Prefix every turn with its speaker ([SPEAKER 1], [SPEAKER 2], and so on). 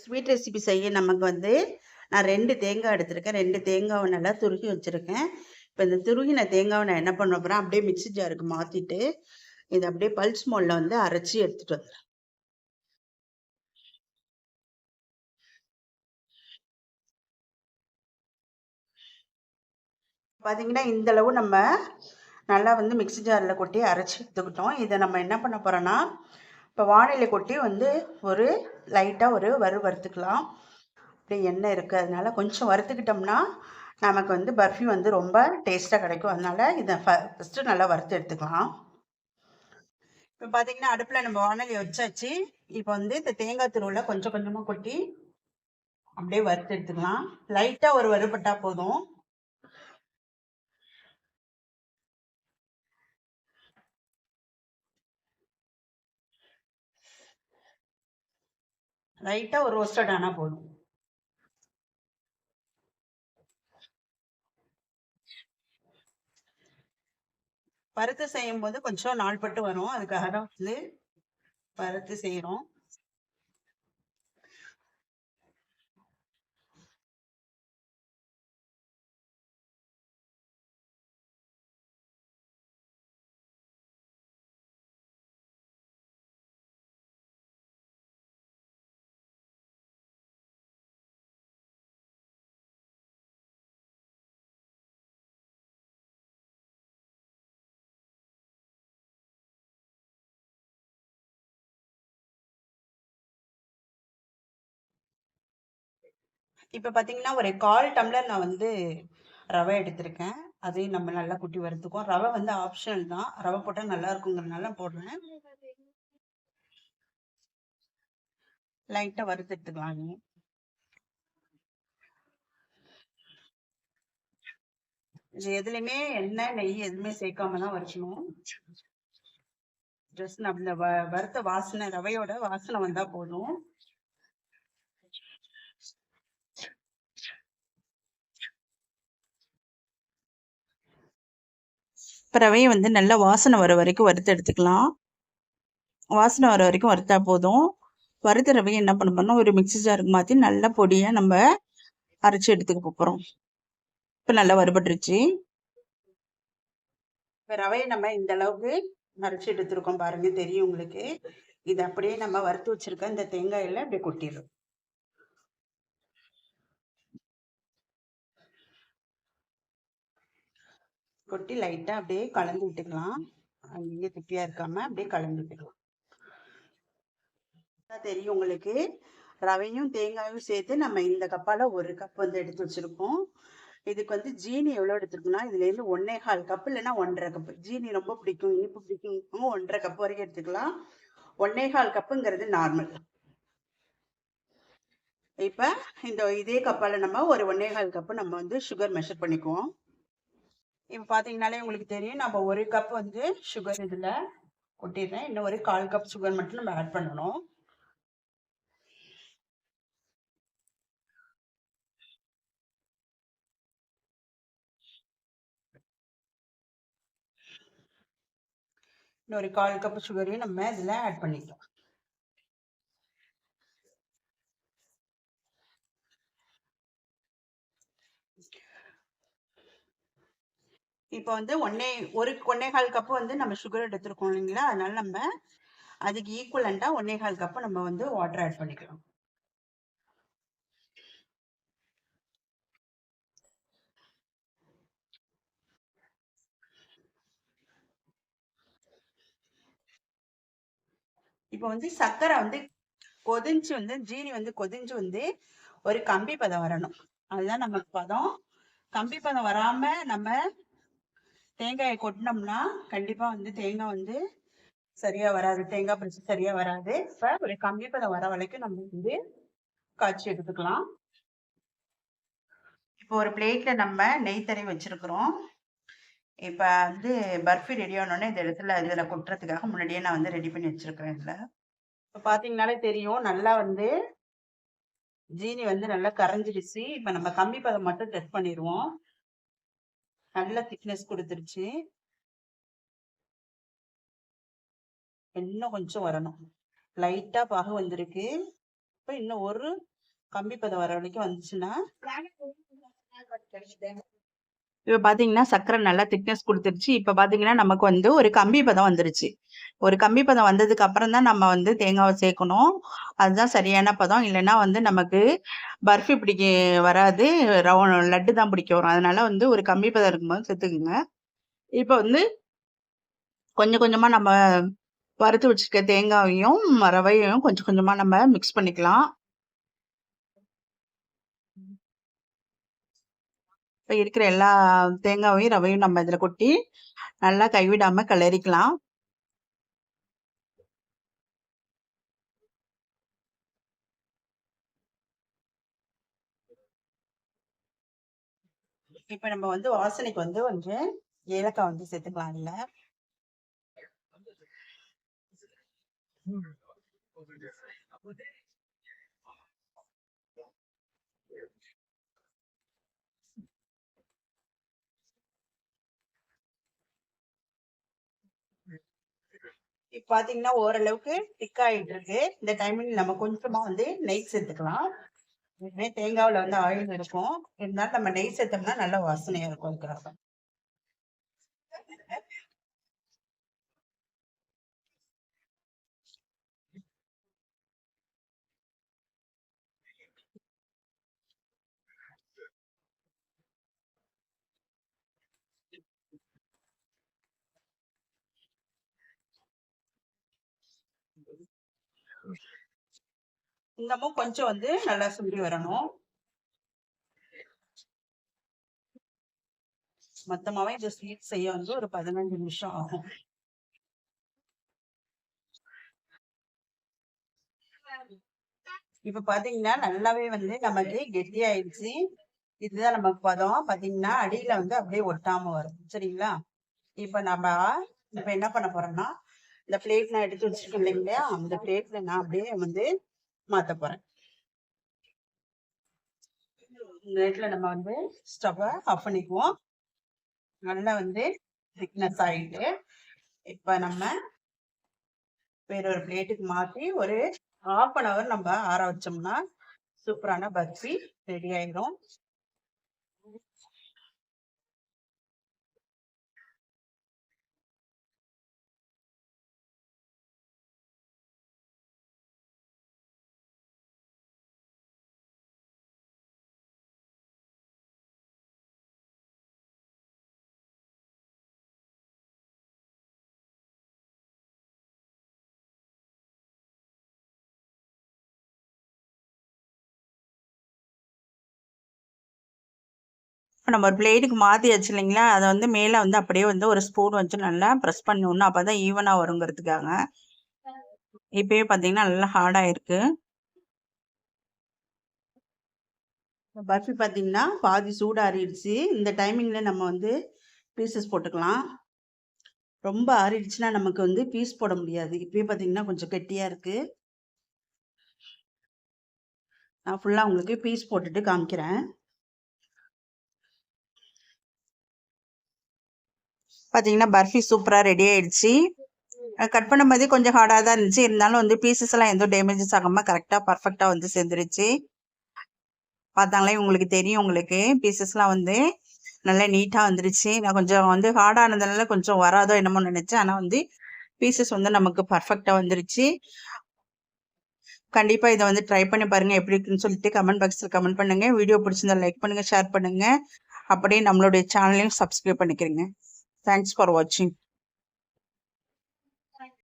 [SPEAKER 1] Sweet recipe செய்ய நமக்கு வந்து நான் 2 தேங்காய் எடுத்திருக்கேன். 2 தேங்காவை நல்லா துருகி வச்சிருக்கேன். இப்போ இந்த துருகின தேங்காவை நான் என்ன பண்ண போறேன், அப்படியே மிக்ஸி ஜாருக்கு மாத்திட்டு இதை அப்படியே பல்ஸ் மோட்ல வந்து அரைச்சி எடுத்துட்டு வந்துடுறேன். பார்த்தீங்கன்னா இந்த அளவு நம்ம நல்லா வந்து மிக்ஸி ஜாரில் கொட்டி அரைச்சி எடுத்துக்கிட்டோம். இதை நம்ம என்ன பண்ண போறோம்னா, இப்போ வானிலை கொட்டி வந்து ஒரு லைட்டாக ஒரு வறுத்துக்கலாம். அப்படியே எண்ணெய் இருக்குது, அதனால கொஞ்சம் வறுத்துக்கிட்டோம்னா நமக்கு வந்து பர்ஃபி வந்து ரொம்ப டேஸ்ட்டாக கிடைக்கும். அதனால இதை ஃபஸ்ட்டு நல்லா வறுத்து எடுத்துக்கலாம். இப்போ பார்த்தீங்கன்னா அடுப்பில் நம்ம வானொலி வச்சாச்சு. இப்போ வந்து இந்த தேங்காய் துருவில் கொஞ்சம் கொஞ்சமாக கொட்டி அப்படியே வறுத்து எடுத்துக்கலாம். லைட்டாக ஒரு வறுபட்டா போதும். லைட்டாக ஒரு ரோஸ்டட் ஆனால் போதும். வறுத்து செய்யும் போது கொஞ்சம் நாள்பட்டு வரும், அதுக்காக தான் வந்து வறுத்து செய்கிறோம். இப்போ பார்த்தீங்கன்னா ஒரு 1/4 டம்ளர் நான் வந்து ரவை எடுத்திருக்கேன். அதையும் நம்ம நல்லா குட்டி வறுத்துக்குவோம். ரவை வந்து ஆப்ஷனல் தான், ரவை போட்டால் நல்லா இருக்குங்கிறதுனால போடுறேன். லைட்டாக வறுத்து எடுத்துக்கலாம். இது எதுலையுமே எண்ணெய் நெய் எதுவுமே சேர்க்காம தான் வறுக்கணும். ஜஸ்ட் நம்ம வறுத்த வாசனை, ரவையோட வாசனை வந்தா போதும். இப்போ ரவையை வந்து நல்லா வாசனை வர வரைக்கும் வறுத்து எடுத்துக்கலாம். வாசனை வர வரைக்கும் வறுத்தா போதும். வறுத்த ரவையை என்ன பண்ண போறோம்னா ஒரு மிக்ஸி ஜாருக்கு மாற்றி நல்லா பொடியாக நம்ம அரைச்சி எடுத்துக்க போகிறோம். இப்போ நல்லா வறுபட்டுருச்சு. இப்போ ரவையை நம்ம இந்த அளவுக்கு அரைச்சி எடுத்துருக்கோம் பாருங்க, தெரியும் உங்களுக்கு. இது அப்படியே நம்ம வறுத்து வச்சிருக்க இந்த தேங்காயில் அப்படியே கொட்டிடுறோம். கொட்டி லைட்டாக அப்படியே கலந்து விட்டுக்கலாம். அங்கேயே திப்பியாக இருக்காம அப்படியே கலந்து விட்டுக்கலாம். தெரியும் உங்களுக்கு, ரவையும் தேங்காயும் சேர்த்து நம்ம இந்த கப்பால் 1 கப் வந்து எடுத்து வச்சிருக்கோம். இதுக்கு வந்து ஜீனி எவ்வளோ எடுத்துருக்குன்னா, இதுலேருந்து 1.25 கப் இல்லைன்னா 1.5 கப். ஜீனி ரொம்ப பிடிக்கும், இனிப்பு பிடிக்கும், 1.5 கப் வரைக்கும் எடுத்துக்கலாம். 1.25 கப்புங்கிறது நார்மல். இப்போ இதே கப்பால் நம்ம ஒரு 1.25 கப்பு நம்ம வந்து சுகர் மெஷர் பண்ணிக்குவோம். இப்போ பார்த்தீங்கன்னாலே உங்களுக்கு தெரியும், நம்ம 1 கப் வந்து சுகர் இதில் கொட்டிடுறேன். இன்னும் ஒரு 1/4 கப் சுகர் மட்டும் நம்ம ஆட் பண்ணணும். இன்னொரு 1/4 கப் சுகரையும் நம்ம இதில் ஆட் பண்ணிக்கலாம். இப்போ வந்து 1.25 கப்பு வந்து நம்ம சுகர் எடுத்துருக்கோம் இல்லைங்களா, அதனால நம்ம அதுக்கு ஈக்குவலண்டா 1.25 கப்பு நம்ம வந்து வாட்டர் ஆட் பண்ணிக்கலாம். இப்போ வந்து சர்க்கரை வந்து கொதிஞ்சு வந்து ஜீனி வந்து கொதிஞ்சு வந்து ஒரு கம்பி பதம் வரணும். அதுதான் நமக்கு பதம். கம்பி பதம் வராம நம்ம தேங்காயை கொட்டினோம்னா கண்டிப்பா வந்து தேங்காய் வந்து சரியா வராது, தேங்காய் பரிசு சரியா வராது. இப்ப ஒரு கம்பி பதம் வர வரைக்கும் நம்ம வந்து காய்ச்சி எடுத்துக்கலாம். இப்போ ஒரு பிளேட்ல நம்ம நெய் தடவி வச்சிருக்கிறோம். இப்போ வந்து பர்ஃபி ரெடி ஆனோடனே இந்த இடத்துல இதில் கொட்டுறதுக்காக முன்னாடியே நான் வந்து ரெடி பண்ணி வச்சிருக்கிறேன். இதில் இப்போ பார்த்தீங்கன்னாலே தெரியும், நல்லா வந்து ஜீனி வந்து நல்லா கரைஞ்சிடுச்சு. இப்போ நம்ம கம்பி பதம் மட்டும் டெஸ்ட் பண்ணிடுவோம். நல்ல திக்னஸ் கொடுத்துருச்சு. இன்னும் கொஞ்சம் வரணும். லைட்டாக பாகு வந்திருக்கு. இப்போ இன்னும் ஒரு கம்பி பதம் வர வரைக்கும் வந்துச்சுன்னா இப்போ பார்த்தீங்கன்னா சர்க்கரை நல்லா திக்னஸ் கொடுத்துருச்சு. இப்போ பார்த்தீங்கன்னா நமக்கு வந்து ஒரு கம்பி பதம் வந்துருச்சு. ஒரு கம்பி பதம் வந்ததுக்கு அப்புறம் தான் நம்ம வந்து தேங்காவை சேர்க்கணும். அதுதான் சரியான பதம். இல்லைன்னா வந்து நமக்கு பர்ஃபி பிடிக்க வராது, லட்டு தான் பிடிக்க வரும். அதனால வந்து ஒரு கம்பி பதம் இருக்கும்போது சேர்த்துக்குங்க. இப்போ வந்து கொஞ்சம் கொஞ்சமா நம்ம வறுத்து வச்சிருக்க தேங்காவையும் ரவையையும் கொஞ்சம் கொஞ்சமா நம்ம மிக்ஸ் பண்ணிக்கலாம். இப்போ இருக்கிற எல்லா தேங்காவையும் ரவையும் நம்ம இதில் கொட்டி நல்லா கைவிடாம கிளறிக்கலாம். இப்போ நம்ம வந்து வாசனைக்கு வந்து கொஞ்சம் ஏலக்காய் வந்து சேர்த்துக்கலாம் அதில். இப்போ பார்த்தீங்கன்னா ஓரளவுக்கு திக் ஆகிட்டு இருக்கு. இந்த டைமில் நம்ம கொஞ்சமா வந்து நெய் சேர்த்துக்கலாம். தேங்காவில் வந்து ஆயில் இருக்கும், இருந்தாலும் நம்ம நெய் சேர்த்தோம்னா நல்ல வாசனையா இருக்கும். அதுக்காக இன்னமும் கொஞ்சம் வந்து நல்லா சுண்டி வரணும். மொத்தமாவே இந்த ஸ்வீட் செய்ய வந்து ஒரு 15 நிமிஷம் ஆகும். இப்ப பாத்தீங்கன்னா நல்லாவே வந்து நமக்கு கெட்டி ஆயிடுச்சு. இதுதான் நமக்கு பதம். பாத்தீங்கன்னா அடியில வந்து அப்படியே ஒட்டாம வரும். சரிங்களா? இப்ப என்ன பண்ண போறோம்னா, இந்த பிளேட் நான் எடுத்து வச்சிருக்கேன் இல்லைங்களா, அந்த பிளேட்ல நான் அப்படியே வந்து மாத்த போறேன். இந்த நேரத்துல நம்ம வந்து ஸ்டவ்வை ஆஃப் பண்ணிக்குவோம். நல்லா வந்து திக்னஸ் ஆகிட்டு இப்ப நம்ம வேற ஒரு பிளேட்டுக்கு மாற்றி ஒரு 1/2 hour நம்ம ஆற வச்சோம்னா சூப்பரான பர்ஃபி ரெடி ஆயிடும். நம்ம ஒரு பிளேட்டுக்கு மாற்றியாச்சு இல்லைங்களா, அதை வந்து மேலே வந்து அப்படியே வந்து ஒரு ஸ்பூன் வச்சு நல்லா ப்ரெஸ் பண்ணணும். அப்போ தான் ஈவனாக வருங்கிறதுக்காக. இப்பயே பார்த்தீங்கன்னா நல்லா ஹார்டாக இருக்கு. பர்ஃபி பார்த்தீங்கன்னா பாதி சூடாறிடுச்சு. இந்த டைமிங்கில் நம்ம வந்து பீசஸ் போட்டுக்கலாம். ரொம்ப ஆறிடுச்சுன்னா நமக்கு வந்து பீஸ் போட முடியாது. இப்பயே பார்த்தீங்கன்னா கொஞ்சம் கெட்டியாக இருக்குது. நான் ஃபுல்லாக உங்களுக்கு பீஸ் போட்டுட்டு காமிக்கிறேன். பார்த்தீங்கன்னா பர்ஃபி சூப்பராக ரெடி ஆயிடுச்சு. கட் பண்ணும்போது கொஞ்சம் ஹார்டாக தான் இருந்துச்சு. இருந்தாலும் வந்து பீசஸ் எல்லாம் எந்த டேமேஜஸ் ஆகாமல் கரெக்டாக பர்ஃபெக்டாக வந்து சேர்ந்துருச்சு. பார்த்தாங்களே உங்களுக்கு தெரியும். உங்களுக்கு பீசஸ்லாம் வந்து நல்லா நீட்டாக வந்துருச்சு. நான் கொஞ்சம் வந்து ஹார்டானதுனால கொஞ்சம் வராதோ என்னமோ நினச்சேன். ஆனால் வந்து பீசஸ் வந்து நமக்கு பர்ஃபெக்டாக வந்துருச்சு. கண்டிப்பாக இதை வந்து ட்ரை பண்ணி பாருங்கள், எப்படி இருக்குன்னு சொல்லிட்டு கமெண்ட் பாக்ஸில் கமெண்ட் பண்ணுங்கள். வீடியோ பிடிச்சிருந்தா லைக் பண்ணுங்கள், ஷேர் பண்ணுங்கள். அப்படியே நம்மளுடைய சேனலையும் சப்ஸ்கிரைப் பண்ணிக்கிறீங்க. தேங்க்ஸ் ஃபார் வாட்சிங்.